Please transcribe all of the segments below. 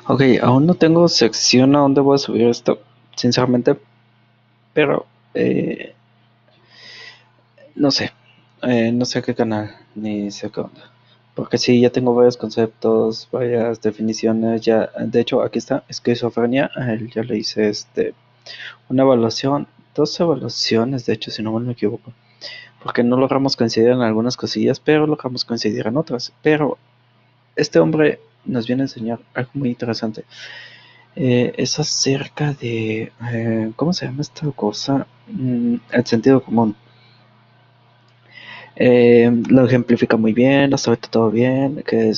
Ok, aún no tengo sección a donde voy a subir esto, sinceramente, pero no sé, no sé qué canal, ni sé qué onda. Porque sí, ya tengo varios conceptos, varias definiciones, ya, de hecho, aquí está, esquizofrenia, a él ya le hice una evaluación, dos evaluaciones, de hecho, si no mal me equivoco, porque no logramos coincidir en algunas cosillas, pero logramos coincidir en otras. Pero este hombre nos viene a enseñar algo muy interesante. Es acerca de, ¿cómo se llama esta cosa? El sentido común. Lo ejemplifica muy bien, hasta ahorita todo bien, que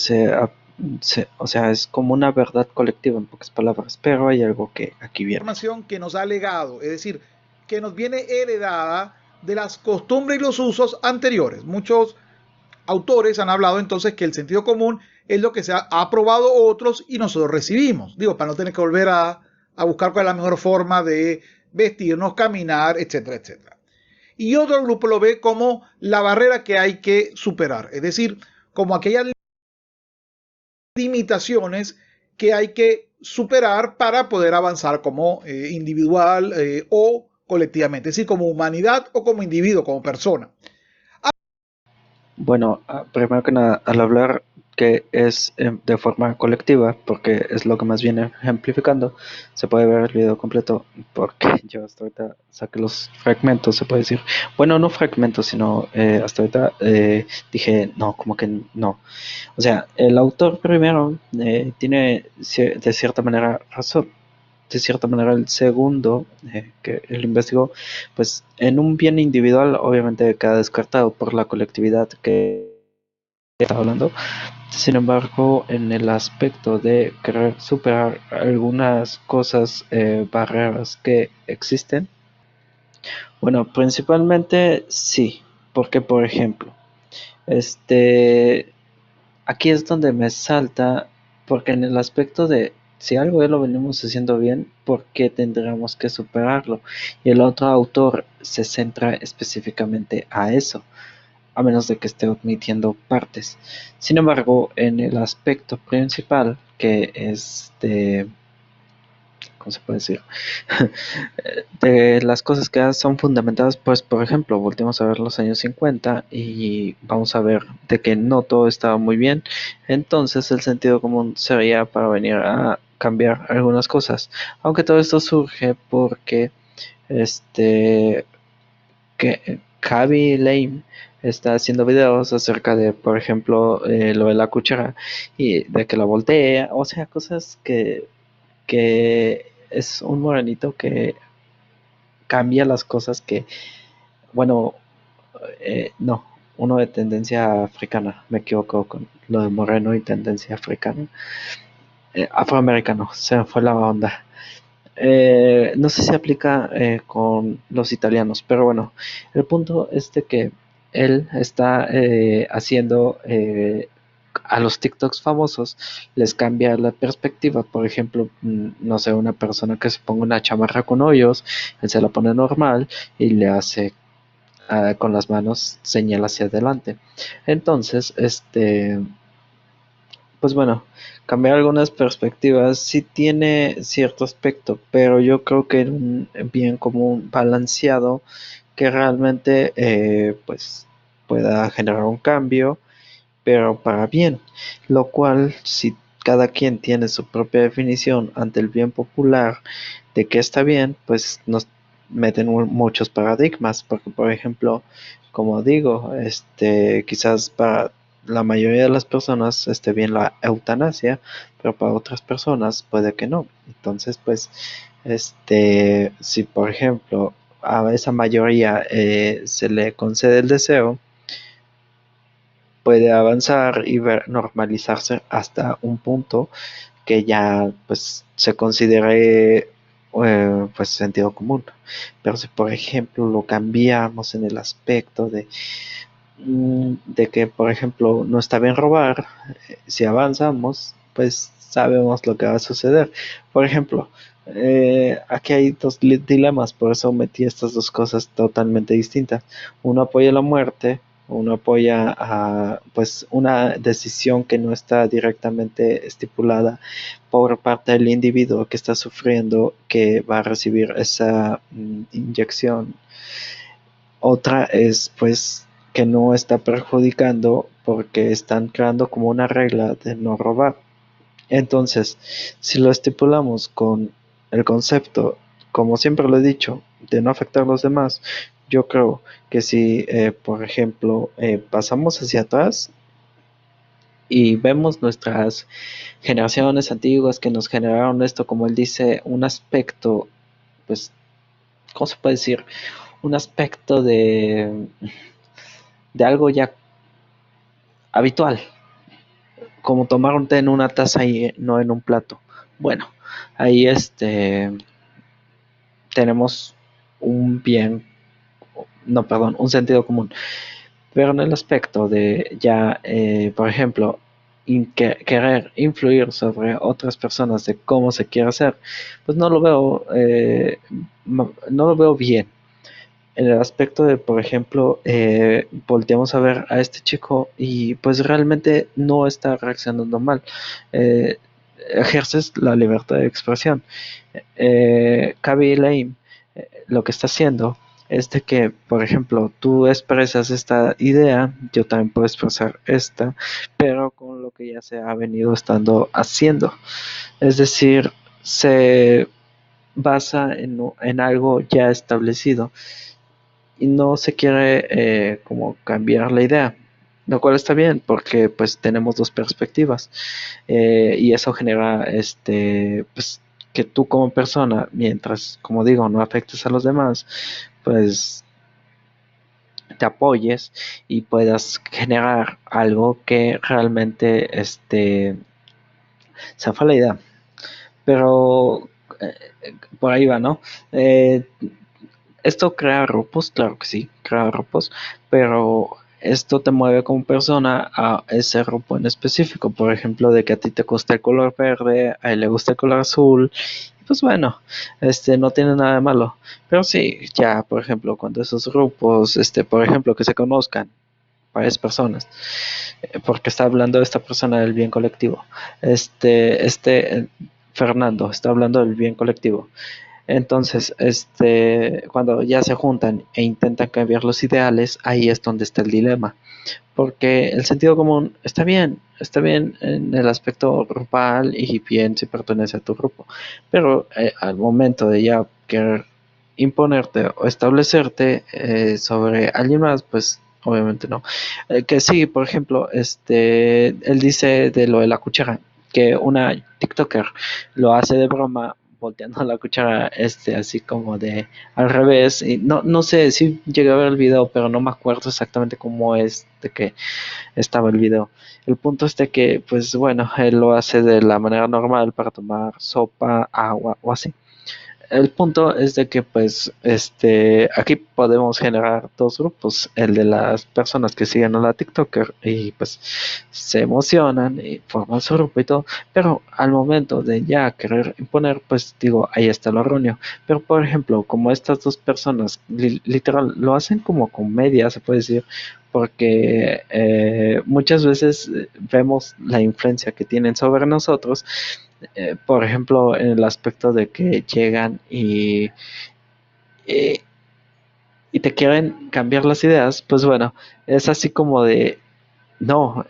o sea, es como una verdad colectiva en pocas palabras, pero hay algo que aquí viene. Información que nos ha legado, es decir, que nos viene heredada de las costumbres y los usos anteriores. Muchos autores han hablado entonces que el sentido común es lo que se ha aprobado otros y nosotros recibimos. Digo, para no tener que volver a buscar cuál es la mejor forma de vestirnos, caminar, etcétera, etcétera. Y otro grupo lo ve como la barrera que hay que superar, es decir, como aquellas limitaciones que hay que superar para poder avanzar como individual o colectivamente, es decir, como humanidad o como individuo, como persona. Bueno, primero que nada, al hablar que es de forma colectiva, porque es lo que más viene ejemplificando, se puede ver el video completo, porque yo hasta ahorita saqué los fragmentos, se puede decir. Bueno, no fragmentos, sino hasta ahorita dije, no, como que no. O sea, el autor primero tiene de cierta manera razón. De cierta manera, el segundo que él investigó, pues en un bien individual obviamente queda descartado por la colectividad que está hablando. Sin embargo, en el aspecto de querer superar algunas cosas, barreras que existen, bueno, principalmente sí, porque por ejemplo, este, aquí es donde me salta, porque en el aspecto de si algo ya lo venimos haciendo bien, ¿por qué tendríamos que superarlo? Y el otro autor se centra específicamente a eso, a menos de que esté omitiendo partes. Sin embargo, en el aspecto principal, que es de, ¿cómo se puede decir? De las cosas que son fundamentadas, pues por ejemplo, volvemos a ver los años 50 y vamos a ver de que no todo estaba muy bien, entonces el sentido común sería para venir a cambiar algunas cosas, aunque todo esto surge porque este que Javi Lame está haciendo videos acerca de, por ejemplo, lo de la cuchara y de que la voltea, o sea, cosas que es un morenito que cambia las cosas que, bueno, no, uno de tendencia africana, me equivoco con lo de moreno y tendencia africana, afroamericano, se me fue la onda. No sé si aplica con los italianos, pero bueno, el punto es de que él está haciendo a los TikToks famosos, les cambia la perspectiva. Por ejemplo, no sé, una persona que se ponga una chamarra con hoyos, él se la pone normal y le hace con las manos señal hacia adelante. Entonces, pues bueno, cambiar algunas perspectivas sí tiene cierto aspecto, pero yo creo que en un bien común balanceado que realmente pues pueda generar un cambio, pero para bien, lo cual si cada quien tiene su propia definición ante el bien popular de qué está bien, pues nos meten muchos paradigmas, porque por ejemplo, como digo, quizás para la mayoría de las personas esté bien la eutanasia, pero para otras personas puede que no. Entonces, pues, si por ejemplo a esa mayoría se le concede el deseo, puede avanzar y normalizarse hasta un punto que ya pues se considere pues sentido común. Pero si por ejemplo lo cambiamos en el aspecto de que por ejemplo no está bien robar, si avanzamos pues sabemos lo que va a suceder. Por ejemplo, aquí hay dos dilemas, por eso metí estas dos cosas totalmente distintas. Uno apoya la muerte, uno apoya a pues una decisión que no está directamente estipulada por parte del individuo que está sufriendo, que va a recibir esa inyección. Otra es pues que no está perjudicando porque están creando como una regla de no robar. Entonces, si lo estipulamos con el concepto, como siempre lo he dicho, de no afectar a los demás, yo creo que si, por ejemplo, pasamos hacia atrás y vemos nuestras generaciones antiguas que nos generaron esto, como él dice, un aspecto, pues, ¿cómo se puede decir? Un aspecto de algo ya habitual, como tomar un té en una taza y no en un plato. Bueno, ahí tenemos un bien, no, perdón, un sentido común. Pero en el aspecto de ya, por ejemplo, querer influir sobre otras personas de cómo se quiere hacer, pues no lo veo, no lo veo bien. En el aspecto de, por ejemplo, volteamos a ver a este chico y pues realmente no está reaccionando mal. Eh, Ejerces la libertad de expresión. Kaby Lame lo que está haciendo es de que, por ejemplo, tú expresas esta idea, yo también puedo expresar esta, pero con lo que ya se ha venido estando haciendo. Es decir, se basa en algo ya establecido y no se quiere como cambiar la idea, lo cual está bien porque pues tenemos dos perspectivas, y eso genera pues que tú como persona, mientras como digo no afectes a los demás, pues te apoyes y puedas generar algo que realmente se fue la idea, pero por ahí va, ¿no? Eh, Esto crea grupos, claro que sí, crea grupos, pero esto te mueve como persona a ese grupo en específico. Por ejemplo, de que a ti te gusta el color verde, a él le gusta el color azul. Pues bueno, no tiene nada de malo. Pero sí, ya, por ejemplo, cuando esos grupos, por ejemplo, que se conozcan varias personas, porque está hablando esta persona del bien colectivo. Fernando está hablando del bien colectivo. Entonces, cuando ya se juntan e intentan cambiar los ideales, ahí es donde está el dilema. Porque el sentido común está bien en el aspecto grupal y bien si pertenece a tu grupo. Pero al momento de ya querer imponerte o establecerte sobre alguien más, pues obviamente no. Que sí, por ejemplo, él dice de lo de la cuchara, que una TikToker lo hace de broma volteando la cuchara así como de al revés, y no sé si llegué a ver el video, pero no me acuerdo exactamente cómo es de que estaba el video. El punto es de que pues bueno, él lo hace de la manera normal para tomar sopa, agua o así. El punto es de que pues aquí podemos generar dos grupos, el de las personas que siguen a la TikToker y pues se emocionan y forman su grupo y todo, pero al momento de ya querer imponer, pues digo, ahí está lo erróneo. Pero por ejemplo, como estas dos personas literal lo hacen como comedia, se puede decir, porque muchas veces vemos la influencia que tienen sobre nosotros, por ejemplo, en el aspecto de que llegan y, y te quieren cambiar las ideas, pues bueno, es así como de, no,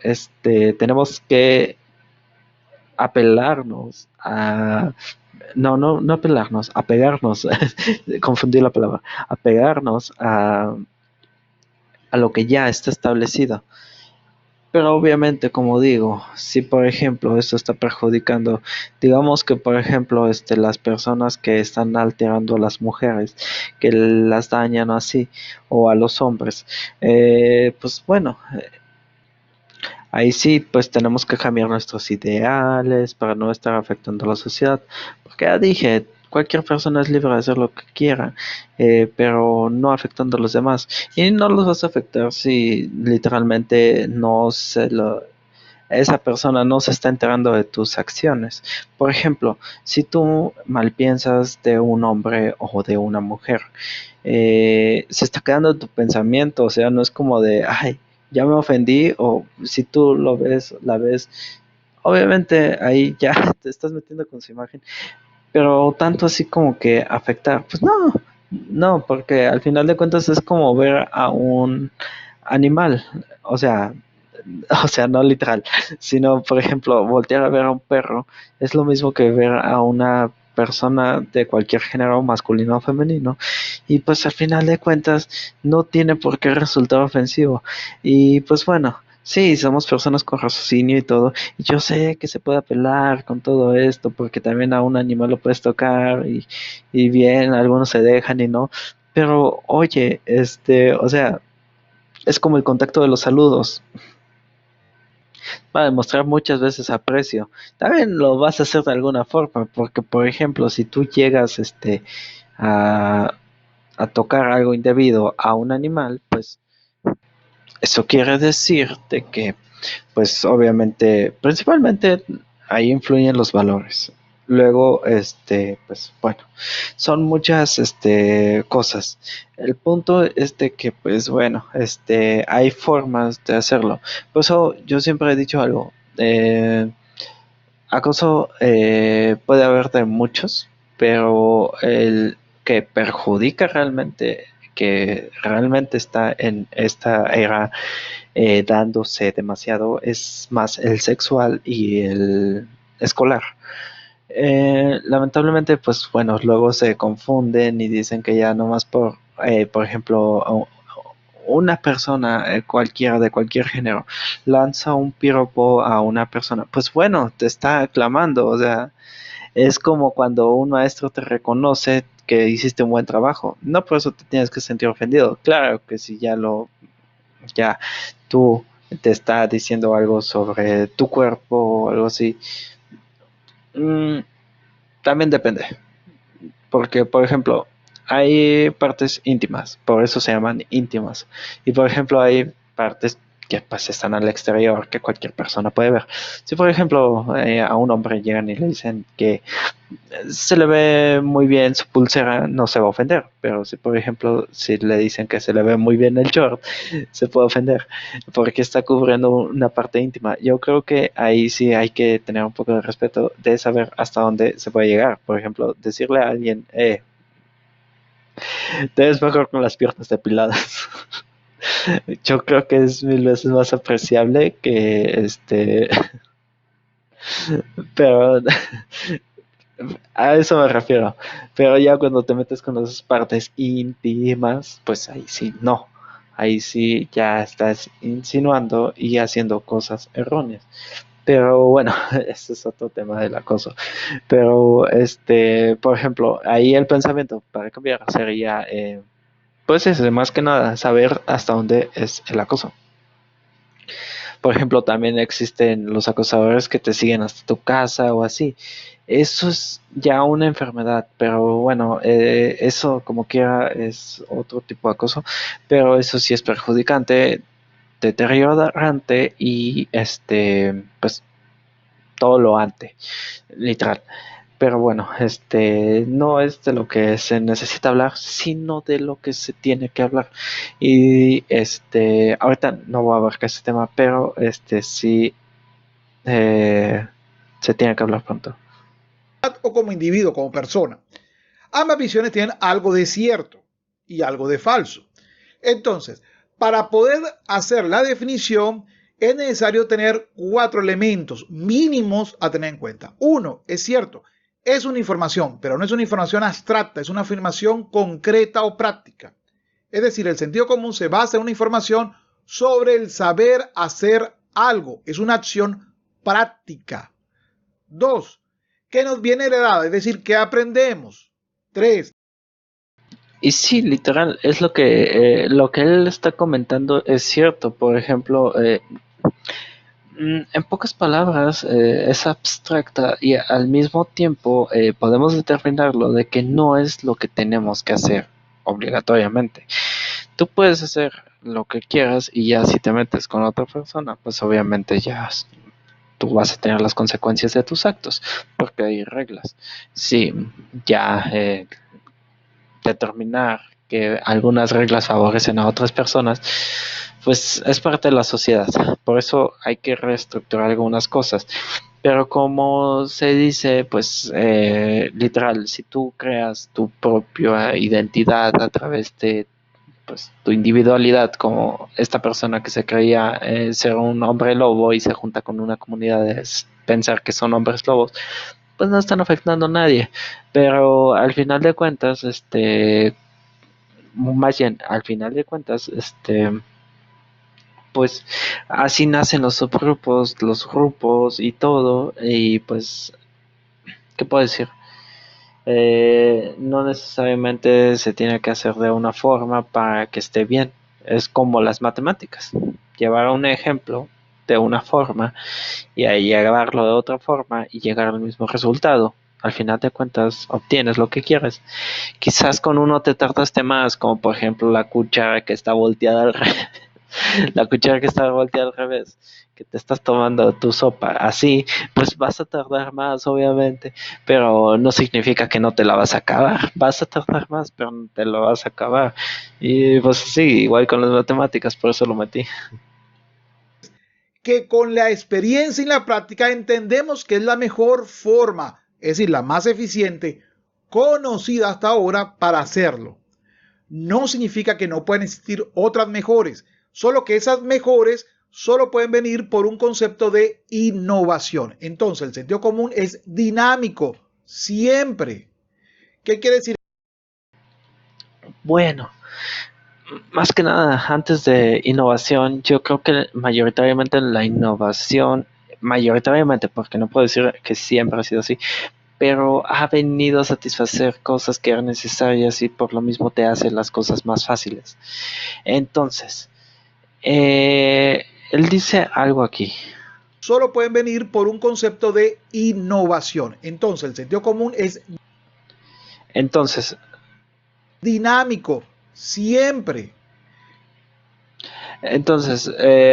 tenemos que apelarnos a, no apelarnos, apegarnos, confundí la palabra, apegarnos a lo que ya está establecido. Pero obviamente, como digo, si por ejemplo esto está perjudicando, digamos que por ejemplo las personas que están alterando a las mujeres, que las dañan así, o a los hombres, pues bueno, ahí sí pues tenemos que cambiar nuestros ideales para no estar afectando a la sociedad, porque ya dije, cualquier persona es libre de hacer lo que quiera, pero no afectando a los demás. Y no los vas a afectar si literalmente no se lo esa persona no se está enterando de tus acciones. Por ejemplo, si tú mal piensas de un hombre o de una mujer, se está quedando en tu pensamiento, o sea, no es como de, ay, ya me ofendí, o si tú lo ves, la ves, obviamente ahí ya te estás metiendo con su imagen, pero tanto así como que afectar, pues no, no, porque al final de cuentas es como ver a un animal, o sea, o sea, no literal, sino por ejemplo, voltear a ver a un perro es lo mismo que ver a una persona de cualquier género, masculino o femenino, y pues al final de cuentas no tiene por qué resultar ofensivo. Y pues bueno, sí, somos personas con raciocinio y todo, y yo sé que se puede apelar con todo esto, porque también a un animal lo puedes tocar, y bien, algunos se dejan y no, pero oye, o sea, es como el contacto de los saludos, para demostrar muchas veces aprecio. También lo vas a hacer de alguna forma, porque por ejemplo, si tú llegas a, a tocar algo indebido a un animal, pues eso quiere decir de que, pues obviamente, principalmente ahí influyen los valores. Luego, pues bueno, son muchas, cosas. El punto es de que, pues bueno, hay formas de hacerlo. Por eso yo siempre he dicho algo. Acoso puede haber de muchos, pero el que perjudica realmente, que realmente está en esta era dándose demasiado, es más el sexual y el escolar. Lamentablemente, pues bueno, luego se confunden y dicen que ya nomás por ejemplo, una persona cualquiera de cualquier género lanza un piropo a una persona, pues bueno, te está aclamando, o sea, es como cuando un maestro te reconoce que hiciste un buen trabajo, no por eso te tienes que sentir ofendido, claro que si ya tú te está diciendo algo sobre tu cuerpo o algo así, mm, también depende. Porque, por ejemplo, hay partes íntimas, por eso se llaman íntimas. Y, por ejemplo, hay partes que pues están al exterior, que cualquier persona puede ver. Si, por ejemplo, a un hombre llegan y le dicen que se le ve muy bien su pulsera, no se va a ofender. Pero si, por ejemplo, si le dicen que se le ve muy bien el short, se puede ofender, porque está cubriendo una parte íntima. Yo creo que ahí sí hay que tener un poco de respeto de saber hasta dónde se puede llegar. Por ejemplo, decirle a alguien, te ves mejor con las piernas depiladas. Yo creo que es mil veces más apreciable que pero a eso me refiero. Pero ya cuando te metes con las partes íntimas, pues ahí sí no. Ahí sí ya estás insinuando y haciendo cosas erróneas. Pero bueno, ese es otro tema del acoso. Pero por ejemplo, ahí el pensamiento para cambiar sería, pues es más que nada saber hasta dónde es el acoso. Por ejemplo, también existen los acosadores que te siguen hasta tu casa o así. Eso es ya una enfermedad, pero bueno, eso como quiera es otro tipo de acoso, pero eso sí es perjudicante, deteriorante y pues todo lo ante, literal. Pero bueno, no es de lo que se necesita hablar, sino de lo que se tiene que hablar. Y ahorita no voy a abarcar ese tema, pero sí eh, se tiene que hablar pronto. O como individuo, como persona. Ambas visiones tienen algo de cierto y algo de falso. Entonces, para poder hacer la definición, es necesario tener 4 elementos mínimos a tener en cuenta. Uno, es cierto, es una información, pero no es una información abstracta, es una afirmación concreta o práctica. Es decir, el sentido común se basa en una información sobre el saber hacer algo, es una acción práctica. Dos, ¿qué nos viene heredada? Es decir, ¿qué aprendemos? Tres, Y sí, literal, es lo que él está comentando es cierto. Por ejemplo, en pocas palabras, es abstracta y al mismo tiempo podemos determinarlo de que no es lo que tenemos que hacer obligatoriamente. Tú puedes hacer lo que quieras y ya si te metes con otra persona, pues obviamente ya tú vas a tener las consecuencias de tus actos, porque hay reglas. Sí, ya determinar que algunas reglas favorecen a otras personas, pues es parte de la sociedad. Por eso hay que reestructurar algunas cosas. Pero como se dice, pues literal, si tú creas tu propia identidad a través de pues tu individualidad, como esta persona que se creía ser un hombre lobo y se junta con una comunidad de pensar que son hombres lobos, pues no están afectando a nadie. Pero al final de cuentas, más bien, al final de cuentas, pues así nacen los subgrupos, los grupos y todo, y pues, ¿qué puedo decir? No necesariamente se tiene que hacer de una forma para que esté bien. Es como las matemáticas. Llevar un ejemplo de una forma y ahí llevarlo de otra forma y llegar al mismo resultado. Al final de cuentas obtienes lo que quieres. Quizás con uno te tardaste más, como por ejemplo la cuchara que está volteada al revés. La cuchara que está volteada al revés, que te estás tomando tu sopa así, pues vas a tardar más, obviamente, pero no significa que no te la vas a acabar. Vas a tardar más, pero no te lo vas a acabar. Y pues sí, igual con las matemáticas, por eso lo metí. Que con la experiencia y la práctica entendemos que es la mejor forma, es decir, la más eficiente, conocida hasta ahora para hacerlo. No significa que no puedan existir otras mejores, solo que esas mejores solo pueden venir por un concepto de innovación. Entonces, el sentido común es dinámico, siempre. ¿Qué quiere decir? Bueno, más que nada, antes de innovación, yo creo que mayoritariamente la innovación, mayoritariamente, porque no puedo decir que siempre ha sido así, pero ha venido a satisfacer cosas que eran necesarias y por lo mismo te hace las cosas más fáciles. Entonces, él dice algo aquí. Solo pueden venir por un concepto de innovación. Entonces, el sentido común es Entonces, dinámico, siempre.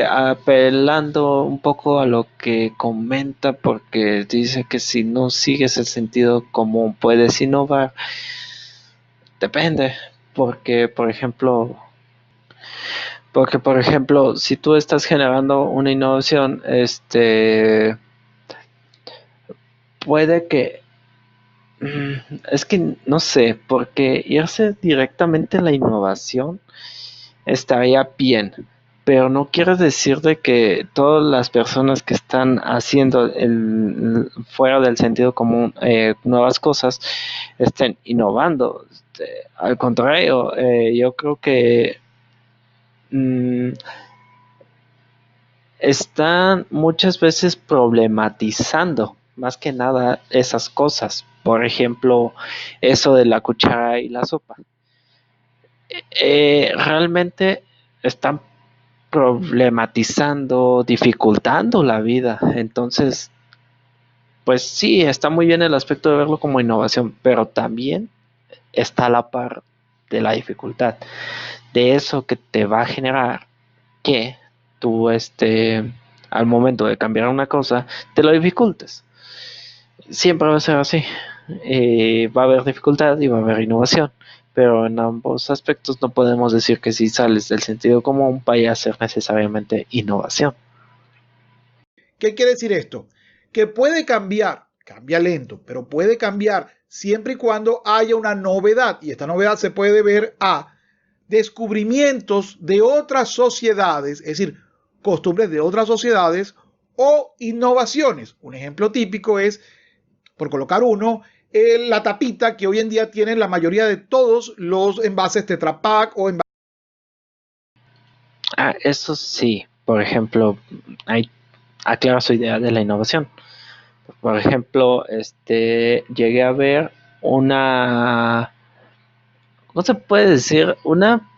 apelando un poco a lo que comenta, porque dice que si no sigues el sentido común puedes innovar, depende, porque por ejemplo, si tú estás generando una innovación, puede que es que no sé, porque irse directamente a la innovación estaría bien, pero no quiere decir de que todas las personas que están haciendo fuera del sentido común nuevas cosas estén innovando. Al contrario, yo creo que mm, están muchas veces problematizando más que nada esas cosas. Por ejemplo, eso de la cuchara y la sopa. Realmente están problematizando, dificultando la vida. Entonces, pues sí, está muy bien el aspecto de verlo como innovación, pero también está a la par de la dificultad, de eso que te va a generar que tú, al momento de cambiar una cosa, te lo dificultes. Siempre va a ser así. Va a haber dificultad y va a haber innovación, pero en ambos aspectos no podemos decir que si sales del sentido común vaya a ser necesariamente innovación. ¿Qué quiere decir esto? Que puede cambiar, cambia lento, pero puede cambiar siempre y cuando haya una novedad. Y esta novedad se puede ver a descubrimientos de otras sociedades, es decir, costumbres de otras sociedades o innovaciones. Un ejemplo típico es, por colocar uno, la tapita que hoy en día tienen la mayoría de todos los envases Tetra Pak o envases. Ah, eso sí, por ejemplo, hay, aclara su idea de la innovación. Por ejemplo, llegué a ver una, ¿cómo se puede decir? Una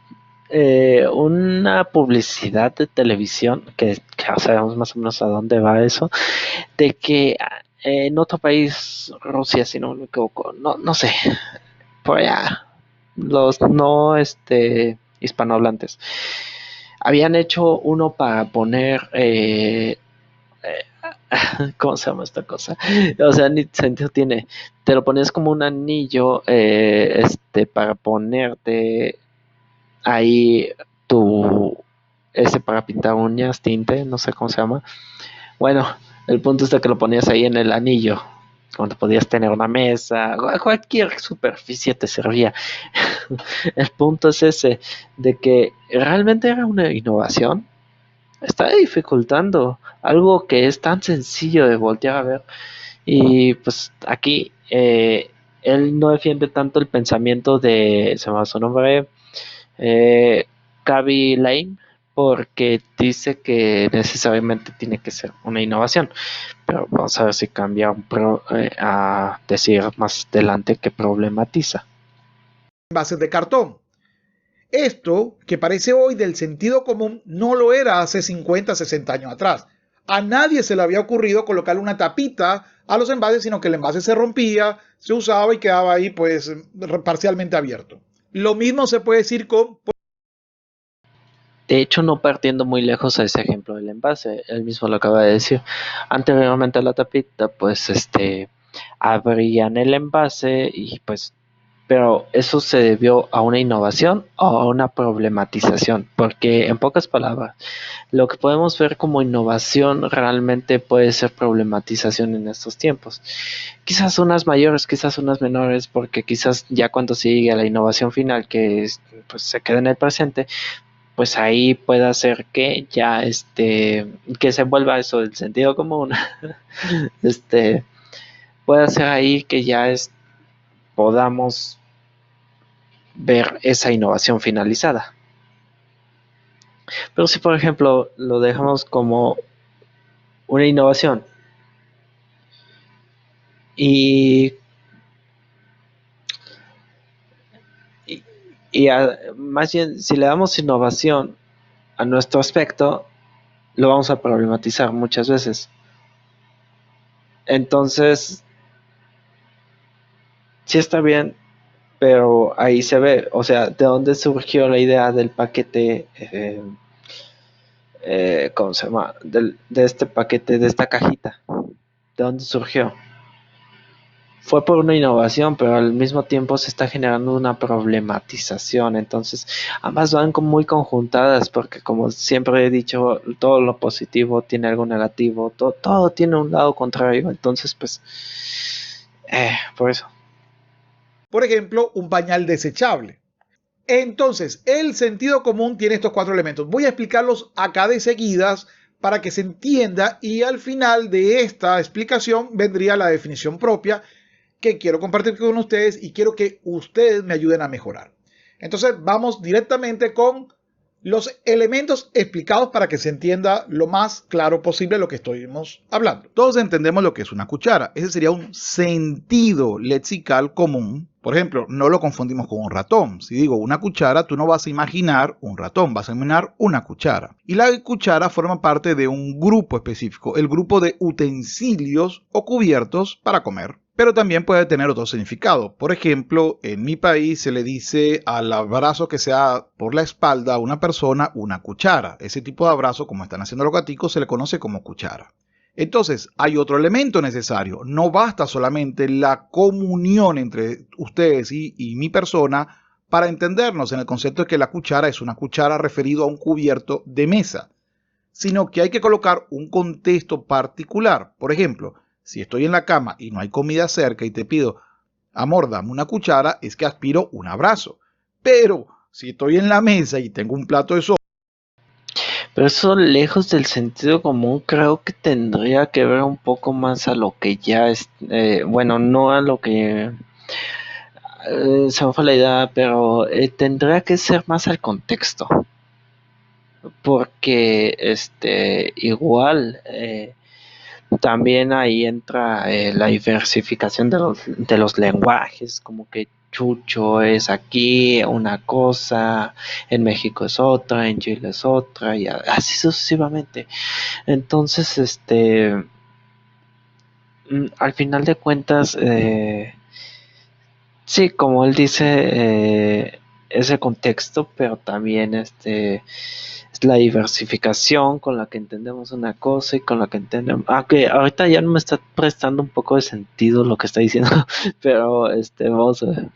publicidad de televisión, que ya sabemos más o menos a dónde va eso, de que en otro país, Rusia, si no me equivoco, no sé, por allá, los no hispanohablantes, habían hecho uno para poner, ¿cómo se llama esta cosa? O sea, ni sentido tiene. Te lo pones como un anillo, para ponerte. ahí tu, ese para pintar uñas, tinte, no sé cómo se llama. Bueno, el punto es de que lo ponías ahí en el anillo, donde podías tener una mesa, cualquier superficie te servía. El punto es ese, de que realmente era una innovación. Está dificultando algo que es tan sencillo de voltear a ver. Y pues aquí él no defiende tanto el pensamiento de, se llama su nombre, eh, Kaby Lane, porque dice que necesariamente tiene que ser una innovación. Pero vamos a ver si cambia a decir más adelante que problematiza. Envases de cartón. Esto, que parece hoy del sentido común, no lo era hace 50, 60 años atrás. A nadie se le había ocurrido colocarle una tapita a los envases, sino que el envase se rompía, se usaba y quedaba ahí pues parcialmente abierto. Lo mismo se puede decir con... De hecho, no partiendo muy lejos a ese ejemplo del envase, él mismo lo acaba de decir. Anteriormente a la tapita, pues abrían el envase y pues, pero eso se debió a una innovación o a una problematización, porque en pocas palabras, lo que podemos ver como innovación realmente puede ser problematización en estos tiempos. Quizás unas mayores, quizás unas menores, porque quizás ya cuando se llegue a la innovación final, que pues se queda en el presente, pues ahí puede hacer que ya que se vuelva eso del sentido común. este Puede hacer ahí que ya podamos ver esa innovación finalizada. Pero si por ejemplo lo dejamos como una innovación y, y, más bien si le damos innovación a nuestro aspecto, lo vamos a problematizar muchas veces. Entonces, sí está bien, pero ahí se ve, o sea, de dónde surgió la idea del paquete, ¿cómo se llama? De este paquete, de esta cajita. ¿De dónde surgió? Fue por una innovación, pero al mismo tiempo se está generando una problematización. Entonces, ambas van como muy conjuntadas, porque como siempre he dicho, todo lo positivo tiene algo negativo, todo tiene un lado contrario. Entonces, pues, por eso. Por ejemplo, un pañal desechable. Entonces, el sentido común tiene estos cuatro elementos. Voy a explicarlos acá de seguidas para que se entienda y al final de esta explicación vendría la definición propia que quiero compartir con ustedes y quiero que ustedes me ayuden a mejorar. Entonces, vamos directamente con los elementos explicados para que se entienda lo más claro posible lo que estuvimos hablando. Todos entendemos lo que es una cuchara. Ese sería un sentido lexical común. Por ejemplo, no lo confundimos con un ratón. Si digo una cuchara, tú no vas a imaginar un ratón, vas a imaginar una cuchara. Y la cuchara forma parte de un grupo específico, el grupo de utensilios o cubiertos para comer. Pero también puede tener otro significado. Por ejemplo, en mi país se le dice al abrazo que se da por la espalda a una persona una cuchara. Ese tipo de abrazo, como están haciendo los gaticos, se le conoce como cuchara. Entonces, hay otro elemento necesario. No basta solamente la comunión entre ustedes y mi persona para entendernos en el concepto de que la cuchara es una cuchara referido a un cubierto de mesa, sino que hay que colocar un contexto particular. Por ejemplo, si estoy en la cama y no hay comida cerca y te pido, amor, dame una cuchara, es que aspiro un abrazo. Pero si estoy en la mesa y tengo un plato de sopa, Pero eso lejos del sentido común, creo que tendría que ver un poco más a lo que ya es, bueno, no a lo que se me fue la idea, pero tendría que ser más al contexto, porque igual también ahí entra la diversificación de los lenguajes, como que chucho es aquí una cosa, en México es otra, en Chile es otra, y así sucesivamente. Entonces, al final de cuentas, sí, como él dice, ese contexto, pero también es la diversificación con la que entendemos una cosa y con la que entendemos. Que ahorita ya no me está prestando un poco de sentido lo que está diciendo, pero vamos a ver.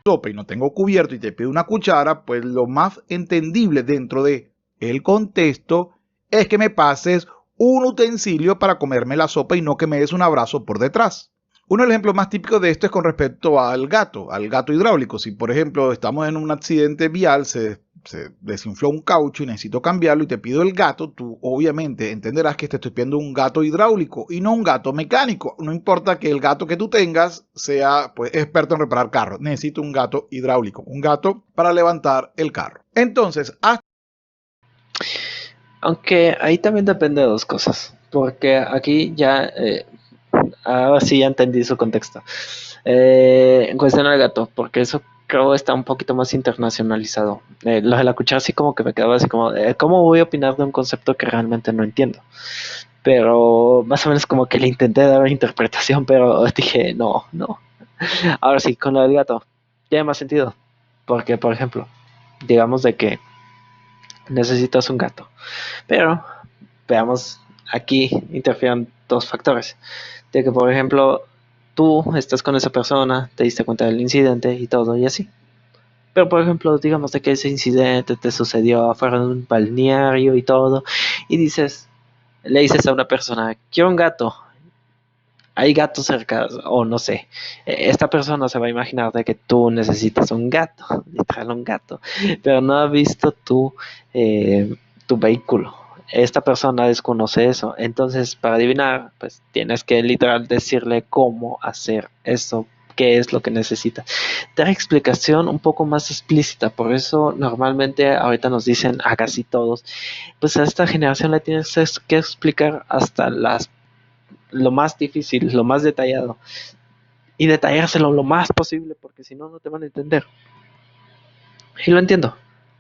sopa y no tengo cubierto y te pido una cuchara, pues lo más entendible dentro de el contexto es que me pases un utensilio para comerme la sopa y no que me des un abrazo por detrás. Uno de los ejemplos más típicos de esto es con respecto al gato hidráulico. Si, por ejemplo, estamos en un accidente vial, se desinfló un caucho y necesito cambiarlo y te pido el gato, tú obviamente entenderás que te estoy pidiendo un gato hidráulico y no un gato mecánico. No importa que el gato que tú tengas sea pues experto en reparar carros. Necesito un gato hidráulico, un gato para levantar el carro. Entonces, Aunque ahí también depende de dos cosas, porque aquí ya, ahora sí ya entendí su contexto. En cuestión al gato, porque eso creo está un poquito más internacionalizado. Lo de la cuchara sí como que me quedaba así como, ¿cómo voy a opinar de un concepto que realmente no entiendo? Pero más o menos como que le intenté dar una interpretación, pero dije, no, no. Ahora sí, con lo del gato, tiene más sentido, porque por ejemplo, digamos de que necesitas un gato, pero veamos, aquí interfieren dos factores. De que, por ejemplo, tú estás con esa persona, te diste cuenta del incidente y todo y así. Pero, por ejemplo, digamos de que ese incidente te sucedió afuera de un balneario y todo, y le dices a una persona, quiero un gato. Hay gatos cerca, o no sé, esta persona se va a imaginar de que tú necesitas un gato, literal un gato, pero no ha visto tu vehículo. Esta persona desconoce eso, entonces para adivinar, pues tienes que literal decirle cómo hacer eso, qué es lo que necesita. Dar explicación un poco más explícita, por eso normalmente ahorita nos dicen a casi todos, pues a esta generación le tienes que explicar hasta lo más difícil, lo más detallado, y detallárselo lo más posible, porque si no, no te van a entender. Y lo entiendo,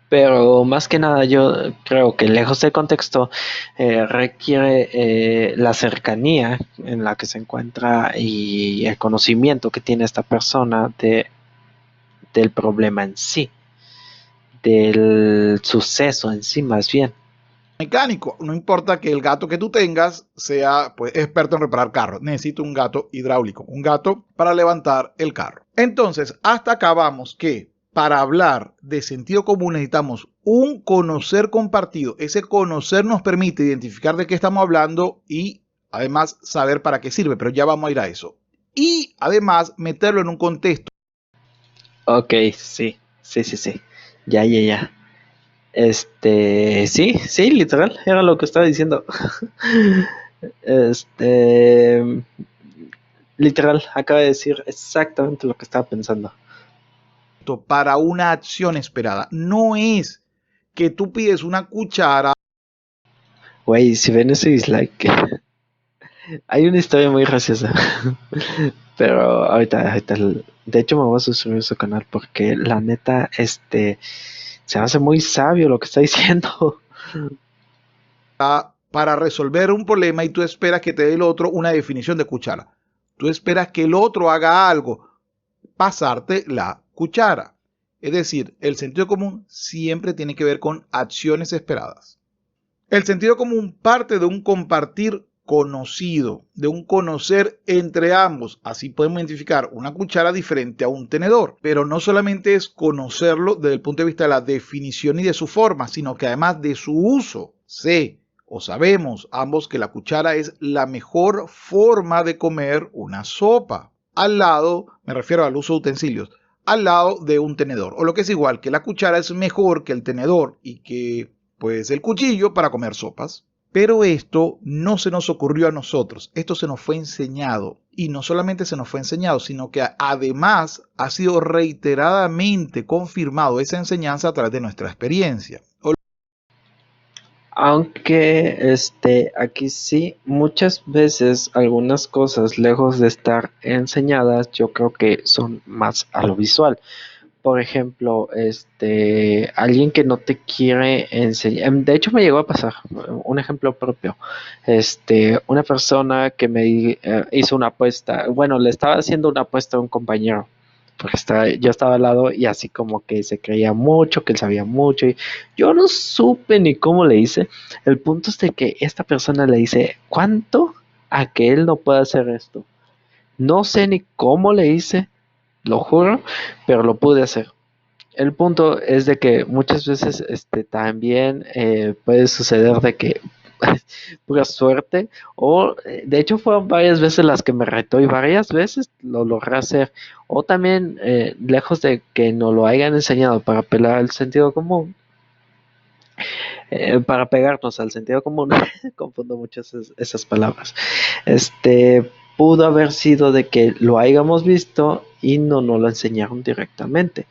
pero más que nada yo creo que lejos de contexto requiere la cercanía en la que se encuentra y el conocimiento que tiene esta persona del problema en sí, del suceso en sí más bien. mecánico, no importa que el gato que tú tengas sea pues experto en reparar carros. Necesito un gato hidráulico, un gato para levantar el carro. Entonces, hasta acá vamos que para hablar de sentido común necesitamos un conocer compartido. Ese conocer nos permite identificar de qué estamos hablando y además saber para qué sirve, pero ya vamos a ir a eso. Y además meterlo en un contexto. Ok, sí. Ya. Sí, literal, era lo que estaba diciendo. Este, literal, acaba de decir exactamente lo que estaba pensando. Para una acción esperada. No es que tú pides una cuchara. Güey, si ven ese dislike, hay una historia muy graciosa. Pero ahorita, de hecho me voy a suscribir a su canal porque la neta, se hace muy sabio lo que está diciendo. Para resolver un problema y tú esperas que te dé el otro una definición de cuchara. Tú esperas que el otro haga algo, pasarte la cuchara. Es decir, el sentido común siempre tiene que ver con acciones esperadas. El sentido común parte de un compartir conocido, de un conocer entre ambos. Así podemos identificar una cuchara diferente a un tenedor. Pero no solamente es conocerlo desde el punto de vista de la definición y de su forma, sino que además de su uso. Sé o sabemos ambos que la cuchara es la mejor forma de comer una sopa. Al lado, me refiero al uso de utensilios, al lado de un tenedor. O lo que es igual, que la cuchara es mejor que el tenedor y que pues el cuchillo para comer sopas. Pero esto no se nos ocurrió a nosotros, esto se nos fue enseñado. Y no solamente se nos fue enseñado, sino que además ha sido reiteradamente confirmado esa enseñanza a través de nuestra experiencia. Aunque aquí sí, muchas veces algunas cosas, lejos de estar enseñadas, yo creo que son más a lo visual. Por ejemplo, alguien que no te quiere enseñar, de hecho me llegó a pasar un ejemplo propio. Una persona que me hizo una apuesta, bueno, le estaba haciendo una apuesta a un compañero, porque yo estaba al lado y así como que se creía mucho, que él sabía mucho, y yo no supe ni cómo le hice. El punto es de que esta persona le dice, ¿cuánto a que él no puede hacer esto? No sé ni cómo le hice, lo juro, pero lo pude hacer. El punto es de que muchas veces también puede suceder de que pura suerte o de hecho fueron varias veces las que me retó y varias veces lo logré hacer o también lejos de que no lo hayan enseñado para apelar al sentido común, para pegarnos al sentido común, confundo mucho esas palabras. Pudo haber sido de que lo hayamos visto y no nos lo enseñaron directamente.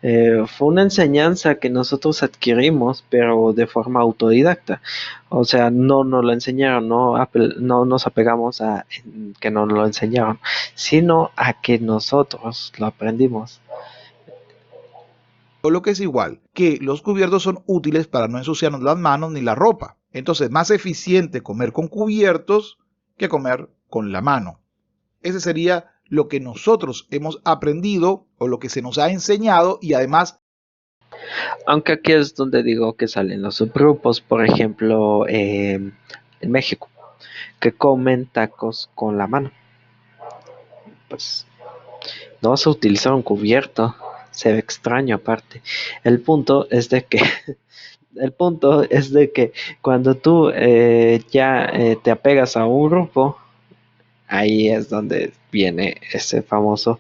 Fue una enseñanza que nosotros adquirimos, pero de forma autodidacta. O sea, no nos lo enseñaron, no nos apegamos a que nos lo enseñaron, sino a que nosotros lo aprendimos. O lo que es igual, que los cubiertos son útiles para no ensuciarnos las manos ni la ropa. Entonces, más eficiente comer con cubiertos que comer con la mano. Ese sería lo que nosotros hemos aprendido o lo que se nos ha enseñado y además... Aunque aquí es donde digo que salen los subgrupos, por ejemplo, en México, que comen tacos con la mano. Pues no vas a utilizar un cubierto, se ve extraño aparte. El punto es de que el punto es de que cuando tú ya te apegas a un grupo, ahí es donde viene ese famoso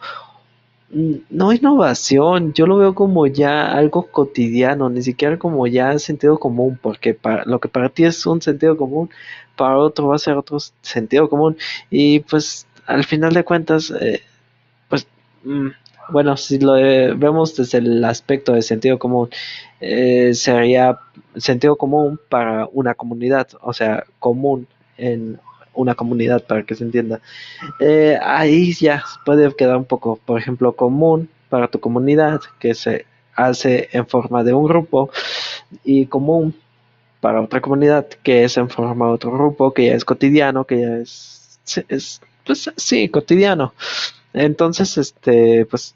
no innovación, yo lo veo como ya algo cotidiano, ni siquiera como ya sentido común, porque lo que para ti es un sentido común, para otro va a ser otro sentido común, y pues al final de cuentas, pues mm, bueno, si lo vemos desde el aspecto de sentido común, sería sentido común para una comunidad, o sea, común en una comunidad para que se entienda. Ahí ya puede quedar un poco, por ejemplo, común para tu comunidad, que se hace en forma de un grupo, y común para otra comunidad, que es en forma de otro grupo, que ya es cotidiano, que ya es pues sí, cotidiano. Entonces, pues,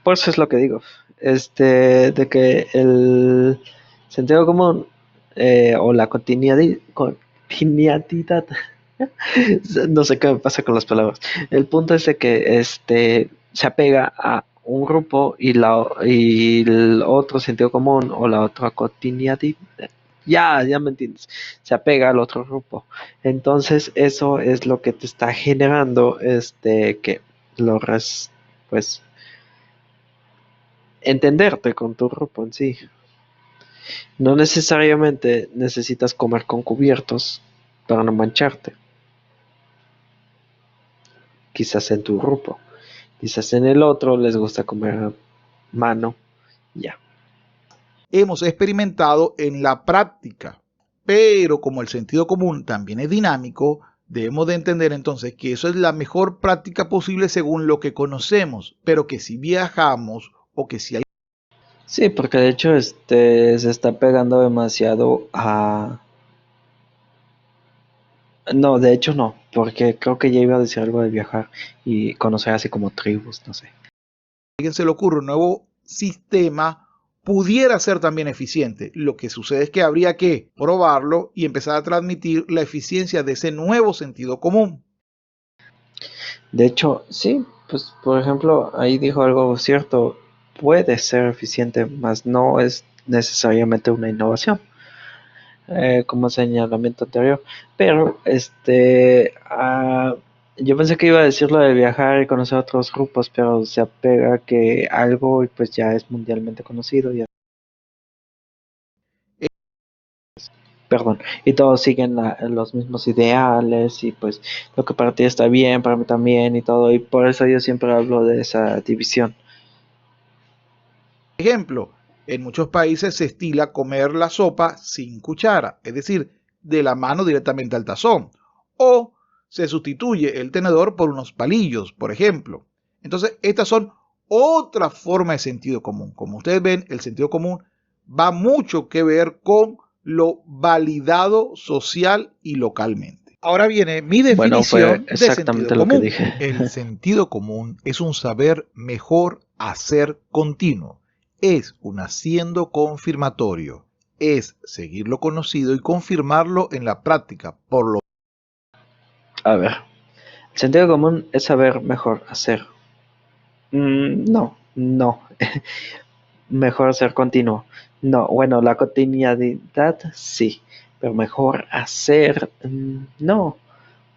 por eso es lo que digo, de que el sentido común o la continuidad no sé qué me pasa con las palabras. El punto es de que se apega a un grupo y el otro sentido común o la otra cotidianidad, ya me entiendes, se apega al otro grupo. Entonces eso es lo que te está generando que logras pues entenderte con tu grupo en sí. No necesariamente necesitas comer con cubiertos para no mancharte. Quizás en tu grupo. Quizás en el otro les gusta comer a mano. Ya. hemos experimentado en la práctica. Pero como el sentido común también es dinámico, debemos de entender entonces que eso es la mejor práctica posible según lo que conocemos, pero que si viajamos o que si hay... Sí, porque de hecho se está pegando demasiado a... No, de hecho no, porque creo que ya iba a decir algo de viajar y conocer así como tribus, no sé. alguien se le ocurre un nuevo sistema, pudiera ser también eficiente. Lo que sucede es que habría que probarlo y empezar a transmitir la eficiencia de ese nuevo sentido común. De hecho, sí, pues por ejemplo, ahí dijo algo cierto, puede ser eficiente, mas no es necesariamente una innovación, como señalamiento anterior. Pero yo pensé que iba a decir lo de viajar y conocer otros grupos, pero se apega a que algo pues ya es mundialmente conocido, ya. Perdón, y todos siguen los mismos ideales y pues lo que para ti está bien, para mí también y todo, y por eso yo siempre hablo de esa división. Ejemplo, en muchos países se estila comer la sopa sin cuchara, es decir, de la mano directamente al tazón, o se sustituye el tenedor por unos palillos, por ejemplo. Entonces, estas son otra forma de sentido común. Como ustedes ven, el sentido común va mucho que ver con lo validado social y localmente. Ahora viene mi Bueno, fue definición de sentido exactamente lo que común. dije. El sentido común es un saber mejor hacer continuo. Es un haciendo confirmatorio. Es seguir lo conocido y confirmarlo en la práctica. Por lo A ver, Sentido común es saber mejor hacer. No, no. Mejor hacer continuo. No, bueno, la cotidianidad sí, pero mejor hacer no,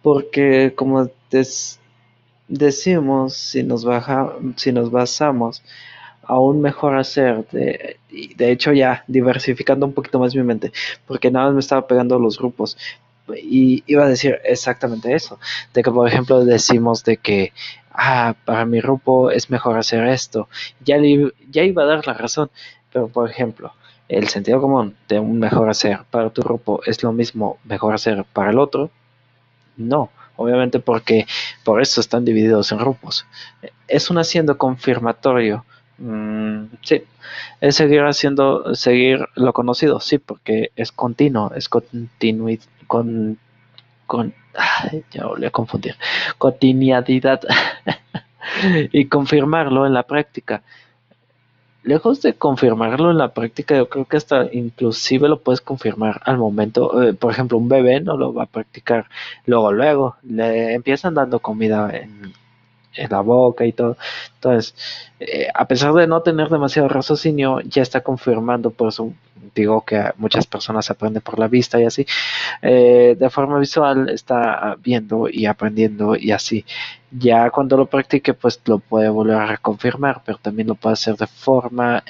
porque como decimos, si nos basamos a un mejor hacer, y de hecho ya diversificando un poquito más mi mente, porque nada más me estaba pegando los grupos, y iba a decir exactamente eso, de que por ejemplo decimos de que, para mi grupo es mejor hacer esto, ya iba a dar la razón, pero por ejemplo, el sentido común de un mejor hacer para tu grupo es lo mismo mejor hacer para el otro. No, obviamente porque por eso están divididos en grupos. Es un haciendo confirmatorio. Sí, es seguir lo conocido, sí, porque es continuo, es ya volví a confundir, continuidad y confirmarlo en la práctica. Lejos de confirmarlo en la práctica, yo creo que hasta inclusive lo puedes confirmar al momento. Por ejemplo, un bebé no lo va a practicar luego, le empiezan dando comida en la boca y todo. Entonces, a pesar de no tener demasiado raciocinio, ya está confirmando, por eso digo que muchas personas aprenden por la vista y así. De forma visual está viendo y aprendiendo y así. Ya cuando lo practique, pues lo puede volver a reconfirmar, pero también lo puede hacer de forma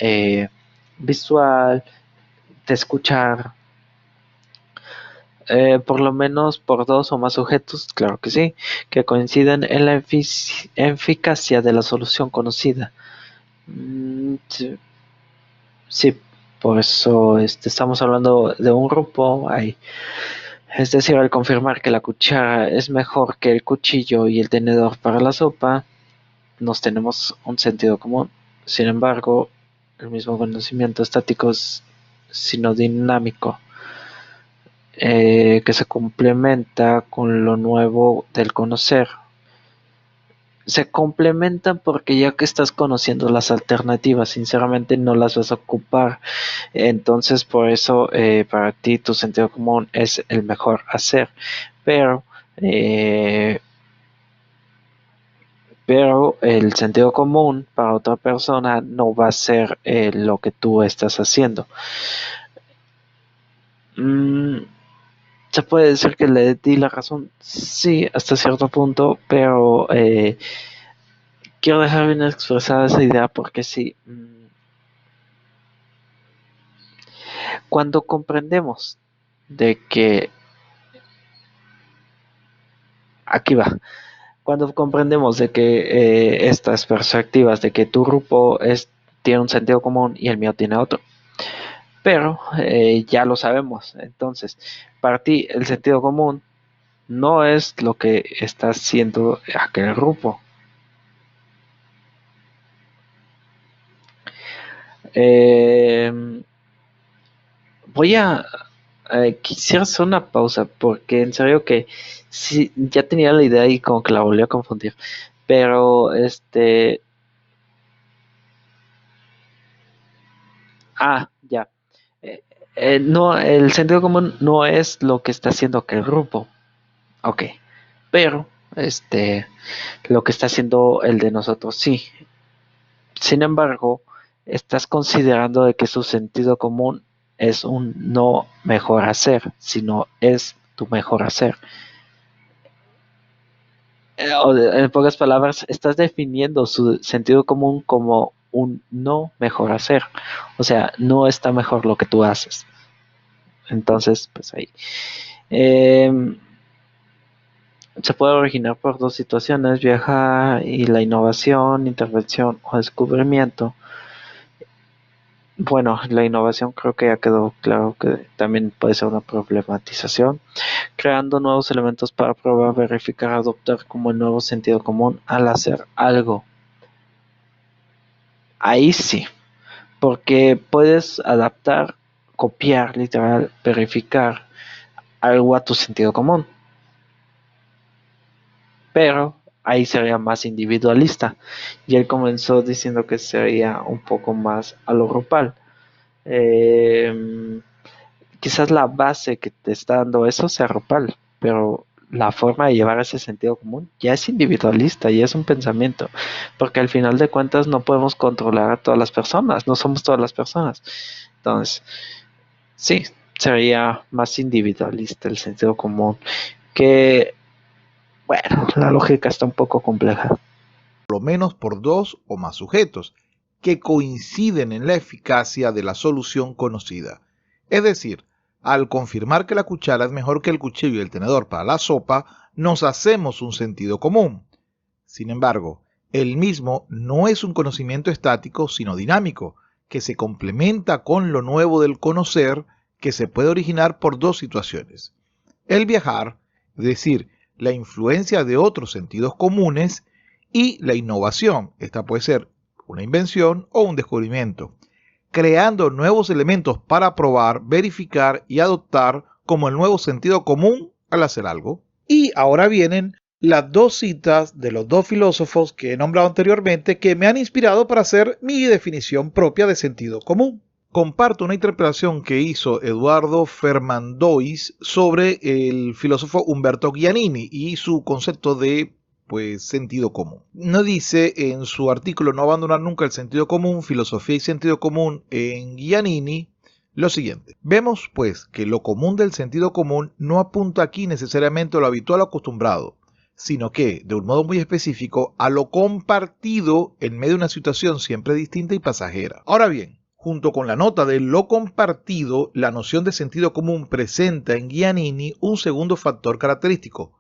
visual, de escuchar. Por lo menos por dos o más sujetos, claro que sí, que coinciden en la eficacia de la solución conocida. Sí, sí, por eso estamos hablando de un grupo. Es decir, al confirmar que la cuchara es mejor que el cuchillo y el tenedor para la sopa, nos tenemos un sentido común. Sin embargo, el mismo conocimiento estático es sinodinámico, que se complementa con lo nuevo del conocer. Se complementan porque ya que estás conociendo las alternativas, sinceramente no las vas a ocupar. Entonces, por eso, para ti tu sentido común es el mejor hacer. Pero, eh, pero el sentido común para otra persona no va a ser lo que tú estás haciendo. Mm, Se puede decir que le di la razón, sí, hasta cierto punto, pero quiero dejar bien expresada esa idea porque sí, cuando comprendemos de que, aquí va, cuando comprendemos de que estas perspectivas de que tu grupo tiene un sentido común y el mío tiene otro, pero ya lo sabemos, entonces, para ti el sentido común no es lo que está haciendo aquel grupo. Eh, Quisiera hacer una pausa porque en serio que sí, ya tenía la idea y como que la volví a confundir. Pero ya. Eh, no, el sentido común no es lo que está haciendo aquel grupo. Ok. Pero, lo que está haciendo el de nosotros, sí. Sin embargo, estás considerando de que su sentido común es un no mejor hacer, sino es tu mejor hacer. En pocas palabras, estás definiendo su sentido común como un no mejor hacer. O sea, no está mejor lo que tú haces. Entonces, pues ahí. Eh, Se puede originar por dos situaciones, viajar y la innovación, intervención o descubrimiento. Bueno, la innovación creo que ya quedó claro que también puede ser una problematización, creando nuevos elementos para probar, verificar, adoptar como el nuevo sentido común al hacer algo. Ahí sí, porque puedes adaptar, copiar, literal, verificar algo a tu sentido común, pero ahí sería más individualista. Y él comenzó diciendo que sería un poco más a lo grupal. Eh, Quizás la base que te está dando eso sea grupal, pero la forma de llevar ese sentido común ya es individualista y es un pensamiento, porque al final de cuentas no podemos controlar a todas las personas, no somos todas las personas. Entonces, sí, sería más individualista el sentido común, que, bueno, la lógica está un poco compleja. Por lo menos por dos o más sujetos, que coinciden en la eficacia de la solución conocida. Es decir, al confirmar que la cuchara es mejor que el cuchillo y el tenedor para la sopa, nos hacemos un sentido común. Sin embargo, el mismo no es un conocimiento estático, sino dinámico, que se complementa con lo nuevo del conocer, que se puede originar por dos situaciones. El viajar, es decir, la influencia de otros sentidos comunes, y la innovación, esta puede ser una invención o un descubrimiento, creando nuevos elementos para probar, verificar y adoptar como el nuevo sentido común al hacer algo. Y ahora vienen las dos citas de los dos filósofos que he nombrado anteriormente que me han inspirado para hacer mi definición propia de sentido común. Comparto una interpretación que hizo Eduardo Fermandois sobre el filósofo Umberto Giannini y su concepto de sentido común. No dice en su artículo No abandonar nunca el sentido común, filosofía y sentido común en Giannini, lo siguiente. Vemos pues que lo común del sentido común no apunta aquí necesariamente a lo habitual o acostumbrado, sino que, de un modo muy específico, a lo compartido en medio de una situación siempre distinta y pasajera. Ahora bien, junto con la nota de lo compartido, la noción de sentido común presenta en Giannini un segundo factor característico,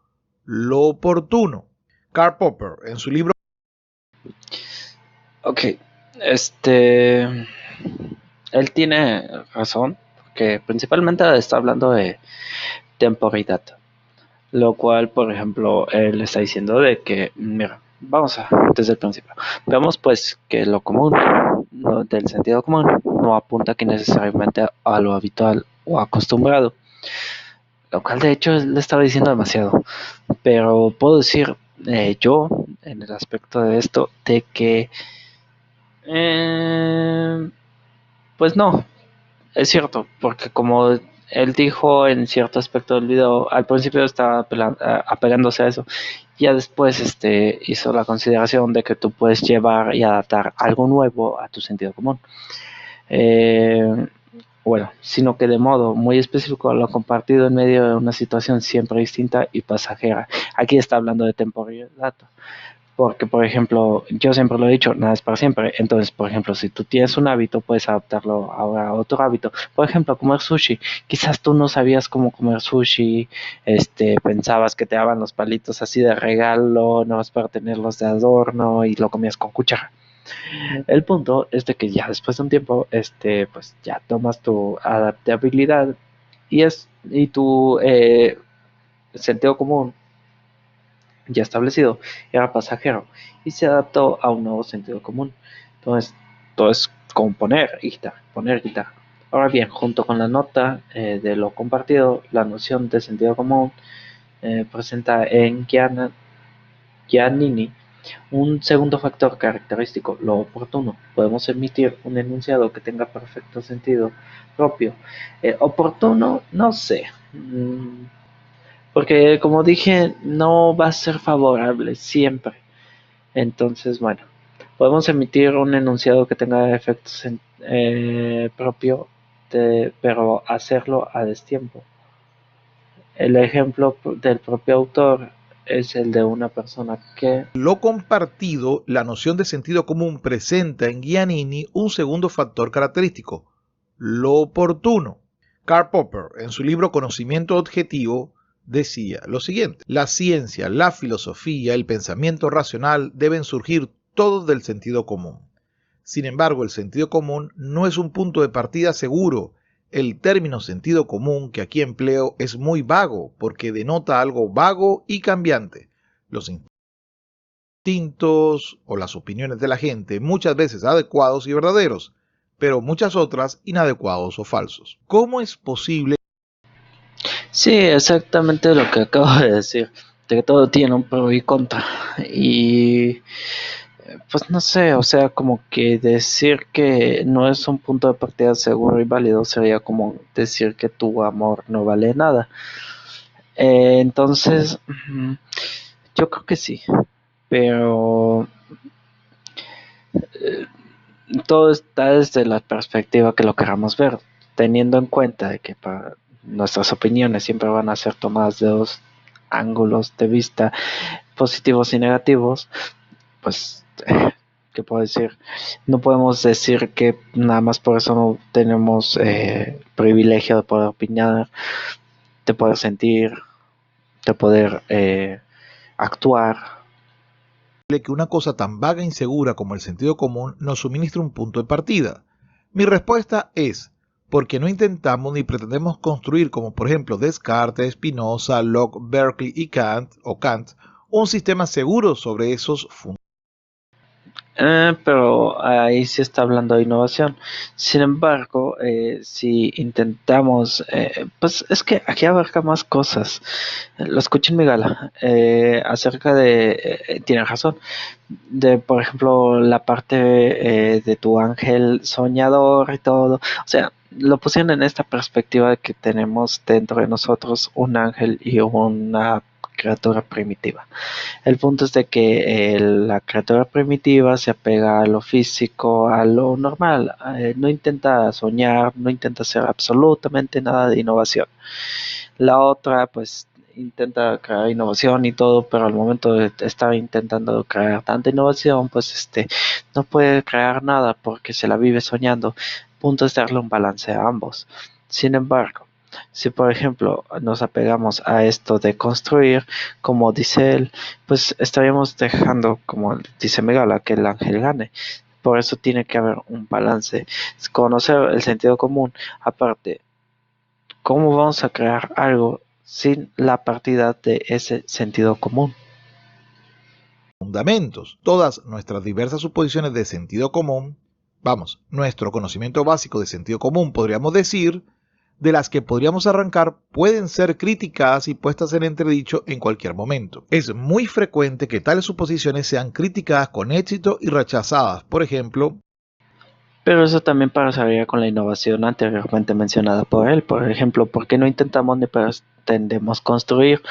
lo oportuno. Karl Popper, en su libro... Ok, él tiene razón, porque principalmente está hablando de temporalidad, lo cual, por ejemplo, él está diciendo de que, mira, vamos a, desde el principio, veamos pues que lo común, del sentido común, no apunta que necesariamente a lo habitual o acostumbrado, lo cual de hecho le estaba diciendo demasiado, pero puedo decir yo, en el aspecto de esto, de que, pues no, es cierto, porque como él dijo en cierto aspecto del video, al principio estaba apegándose a eso, ya después hizo la consideración de que tú puedes llevar y adaptar algo nuevo a tu sentido común. Bueno, sino que de modo muy específico lo compartido en medio de una situación siempre distinta y pasajera. Aquí está hablando de temporalidad. Porque, por ejemplo, yo siempre lo he dicho, nada es para siempre. Entonces, por ejemplo, si tú tienes un hábito, puedes adaptarlo ahora a otro hábito. Por ejemplo, comer sushi. Quizás tú no sabías cómo comer sushi, pensabas que te daban los palitos así de regalo, no vas para tenerlos de adorno y lo comías con cuchara. El punto es de que ya después de un tiempo, pues ya tomas tu adaptabilidad y tu sentido común ya establecido, era pasajero y se adaptó a un nuevo sentido común. Entonces, todo es componer y poner guitarra. Ahora bien, junto con la nota de lo compartido, la noción de sentido común presenta en Giannini un segundo factor característico, lo oportuno. Podemos emitir un enunciado que tenga perfecto sentido propio. Oportuno, no sé. Porque como dije, no va a ser favorable siempre. Entonces, bueno, podemos emitir un enunciado que tenga efectos propio, pero hacerlo a destiempo. El ejemplo del propio autor es el de una persona que... Lo compartido, la noción de sentido común presenta en Giannini un segundo factor característico, lo oportuno. Karl Popper, en su libro Conocimiento Objetivo, decía lo siguiente: la ciencia, la filosofía, el pensamiento racional deben surgir todos del sentido común. Sin embargo, el sentido común no es un punto de partida seguro. El término sentido común que aquí empleo es muy vago porque denota algo vago y cambiante. Los instintos o las opiniones de la gente, muchas veces adecuados y verdaderos, pero muchas otras inadecuados o falsos. ¿Cómo es posible? Sí, exactamente lo que acabo de decir, de que todo tiene un pro y contra. Y pues no sé, o sea, como que decir que no es un punto de partida seguro y válido sería como decir que tu amor no vale nada. Entonces, yo creo que sí, pero todo está desde la perspectiva que lo queramos ver, teniendo en cuenta de que nuestras opiniones siempre van a ser tomadas de dos ángulos de vista, positivos y negativos. Pues, ¿qué puedo decir? No podemos decir que nada más por eso no tenemos privilegio de poder opinar, de poder sentir, de poder actuar. Que una cosa tan vaga e insegura como el sentido común nos suministra un punto de partida. Mi respuesta es porque no intentamos ni pretendemos construir, como por ejemplo Descartes, Spinoza, Locke, Berkeley y Kant, un sistema seguro sobre esos fundamentos. Pero ahí sí está hablando de innovación. Sin embargo, si intentamos, pues es que aquí abarca más cosas. Lo escuché en mi gala acerca de, tiene razón, de por ejemplo la parte de tu ángel soñador y todo. O sea, lo pusieron en esta perspectiva de que tenemos dentro de nosotros un ángel y una criatura primitiva. El punto es de que la criatura primitiva se apega a lo físico, a lo normal, no intenta soñar, no intenta hacer absolutamente nada de innovación. La otra, pues, intenta crear innovación y todo, pero al momento de estar intentando crear tanta innovación, pues, no puede crear nada porque se la vive soñando. El punto es darle un balance a ambos. Sin embargo, si por ejemplo nos apegamos a esto de construir, como dice él, pues estaríamos dejando, como dice Megala, que el ángel gane. Por eso tiene que haber un balance. Conocer el sentido común. Aparte, ¿cómo vamos a crear algo sin la partida de ese sentido común? Todas nuestras diversas suposiciones de sentido común, nuestro conocimiento básico de sentido común, podríamos decir, de las que podríamos arrancar, pueden ser criticadas y puestas en entredicho en cualquier momento. Es muy frecuente que tales suposiciones sean criticadas con éxito y rechazadas. Por ejemplo, Pero eso también pasaría con la innovación anteriormente mencionada por él. Por ejemplo, ¿por qué no intentamos ni pretendemos construir?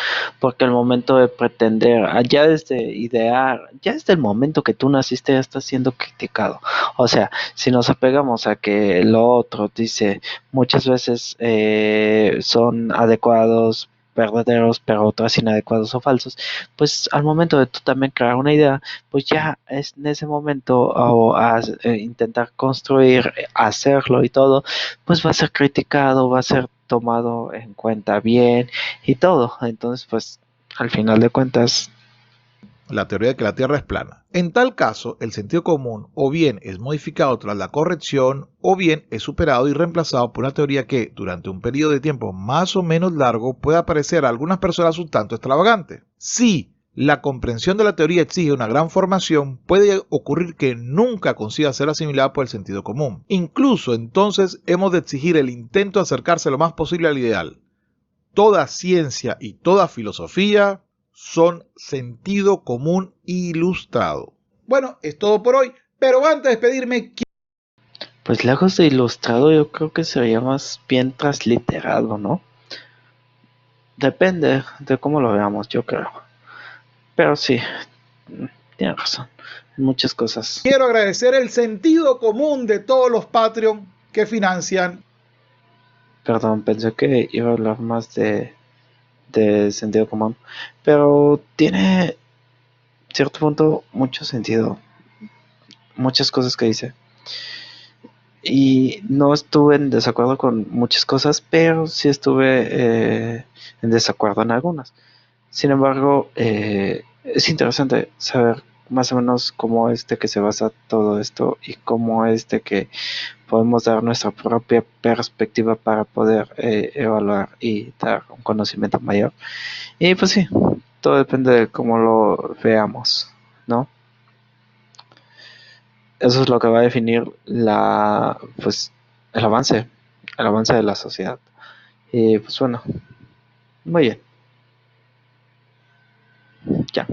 Porque al momento de pretender, ya desde idear, ya desde el momento que tú naciste ya estás siendo criticado. O sea, si nos apegamos a que lo otro dice muchas veces son adecuados, verdaderos, pero otras inadecuados o falsos, pues al momento de tú también crear una idea, pues ya es en ese momento o intentar construir, hacerlo y todo, pues va a ser criticado, va a ser tomado en cuenta bien y todo. Entonces, pues al final de cuentas, la teoría de que la Tierra es plana. En tal caso, el sentido común o bien es modificado tras la corrección o bien es superado y reemplazado por una teoría que, durante un periodo de tiempo más o menos largo, puede parecer a algunas personas un tanto extravagante. Si la comprensión de la teoría exige una gran formación, puede ocurrir que nunca consiga ser asimilada por el sentido común. Incluso entonces hemos de exigir el intento de acercarse lo más posible al ideal. Toda ciencia y toda filosofía son sentido común ilustrado. Bueno, es todo por hoy, pero antes de despedirme, pues lejos de ilustrado, yo creo que sería más bien transliterado, ¿no? Depende de cómo lo veamos, yo creo. Pero sí, tiene razón. En muchas cosas. quiero agradecer el sentido común de todos los Patreon que financian. Perdón, pensé que iba a hablar más de sentido común. Pero tiene cierto punto mucho sentido. Muchas cosas que dice. Y no estuve en desacuerdo con muchas cosas, pero sí estuve en desacuerdo en algunas. Sin embargo, es interesante saber más o menos cómo es de que se basa todo esto y cómo es de que podemos dar nuestra propia perspectiva para poder evaluar y dar un conocimiento mayor. Y pues sí, todo depende de cómo lo veamos, ¿no? Eso es lo que va a definir pues, el avance de la sociedad. Y pues bueno, muy bien, ya.